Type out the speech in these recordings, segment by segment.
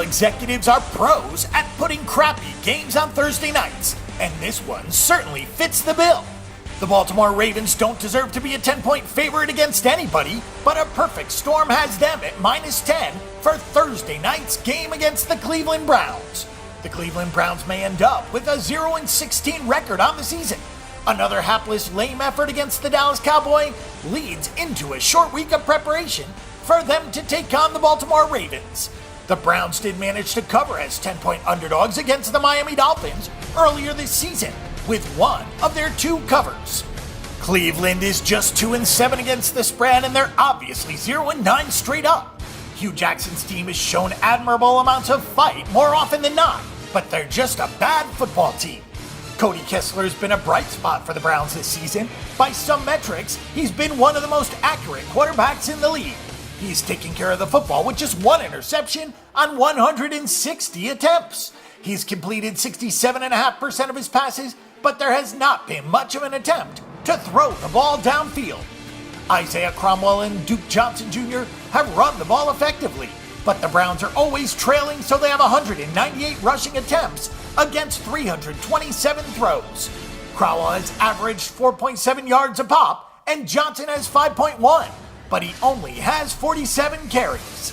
executives are pros at putting crappy games on Thursday nights, and this one certainly fits the bill. The Baltimore Ravens don't deserve to be a 10-point favorite against anybody, but a perfect storm has them at -10 for Thursday night's game against the Cleveland Browns. The Cleveland Browns may end up with a 0-16 record on the season. Another hapless, lame effort against the Dallas Cowboys leads into a short week of preparation for them to take on the Baltimore Ravens. The Browns did manage to cover as 10-point underdogs against the Miami Dolphins earlier this season, with one of their two covers. Cleveland is just 2-7 against the spread, and they're obviously 0-9 straight up. Hugh Jackson's team has shown admirable amounts of fight more often than not, but they're just a bad football team. Cody Kessler's been a bright spot for the Browns this season. By some metrics, he's been one of the most accurate quarterbacks in the league. He's taking care of the football with just one interception on 160 attempts. He's completed 67.5% of his passes, but there has not been much of an attempt to throw the ball downfield. Isaiah Cromwell and Duke Johnson Jr. have run the ball effectively, but the Browns are always trailing, so they have 198 rushing attempts against 327 throws. Cromwell has averaged 4.7 yards a pop, and Johnson has 5.1, but he only has 47 carries.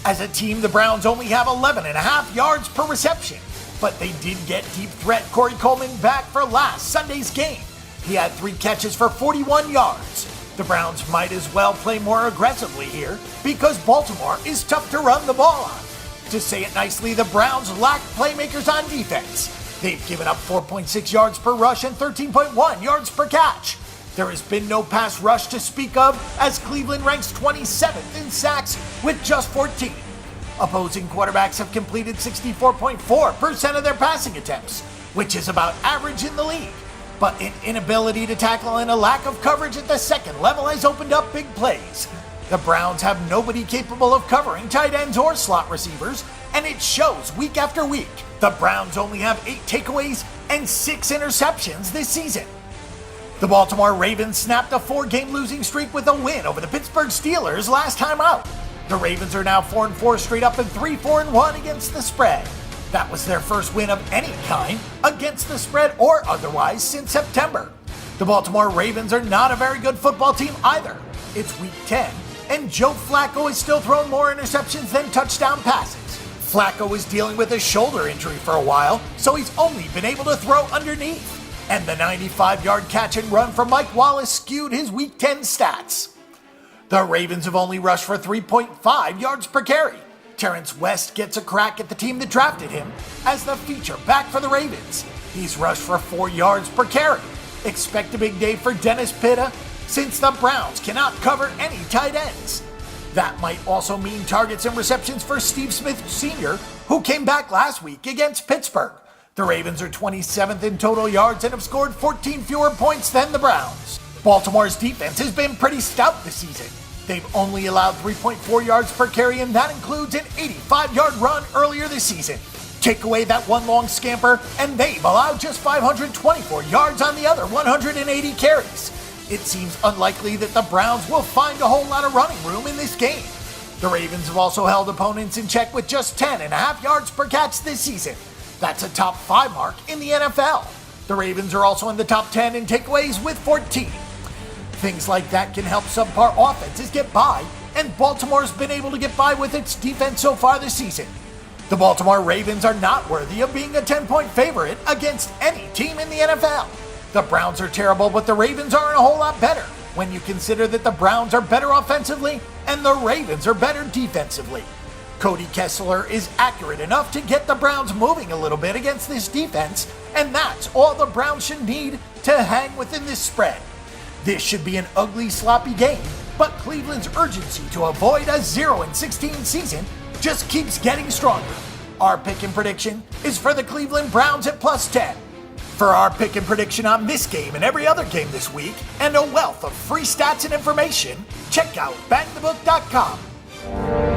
As a team, the Browns only have 11.5 yards per reception, but they did get deep threat Corey Coleman back for last Sunday's game. He had 3 catches for 41 yards. The Browns might as well play more aggressively here because Baltimore is tough to run the ball on. To say it nicely, the Browns lack playmakers on defense. They've given up 4.6 yards per rush and 13.1 yards per catch. There has been no pass rush to speak of, as Cleveland ranks 27th in sacks with just 14. Opposing quarterbacks have completed 64.4% of their passing attempts, which is about average in the league. But an inability to tackle and a lack of coverage at the second level has opened up big plays. The Browns have nobody capable of covering tight ends or slot receivers, and it shows week after week. The Browns only have 8 takeaways and 6 interceptions this season. The Baltimore Ravens snapped a 4-game losing streak with a win over the Pittsburgh Steelers last time out. The Ravens are now 4-4 straight up and 3-4-1 against the spread. That was their first win of any kind against the spread or otherwise since September. The Baltimore Ravens are not a very good football team either. It's week 10, and Joe Flacco is still throwing more interceptions than touchdown passes. Flacco is dealing with a shoulder injury for a while, so he's only been able to throw underneath. And the 95-yard catch and run from Mike Wallace skewed his week 10 stats. The Ravens have only rushed for 3.5 yards per carry. Terrence West gets a crack at the team that drafted him as the feature back for the Ravens. He's rushed for 4 yards per carry. Expect a big day for Dennis Pitta, since the Browns cannot cover any tight ends. That might also mean targets and receptions for Steve Smith Sr., who came back last week against Pittsburgh. The Ravens are 27th in total yards and have scored 14 fewer points than the Browns. Baltimore's defense has been pretty stout this season. They've only allowed 3.4 yards per carry, and that includes an 85-yard run earlier this season. Take away that one long scamper, and they've allowed just 524 yards on the other 180 carries. It seems unlikely that the Browns will find a whole lot of running room in this game. The Ravens have also held opponents in check with just 10.5 yards per catch this season. That's a top 5 mark in the NFL. The Ravens are also in the top 10 in takeaways with 14. Things like that can help subpar offenses get by, and Baltimore's been able to get by with its defense so far this season. The Baltimore Ravens are not worthy of being a 10-point favorite against any team in the NFL. The Browns are terrible, but the Ravens aren't a whole lot better when you consider that the Browns are better offensively and the Ravens are better defensively. Cody Kessler is accurate enough to get the Browns moving a little bit against this defense, and that's all the Browns should need to hang within this spread. This should be an ugly, sloppy game, but Cleveland's urgency to avoid a 0-16 season just keeps getting stronger. Our pick and prediction is for the Cleveland Browns at +10. For our pick and prediction on this game and every other game this week, and a wealth of free stats and information, check out bangthebook.com.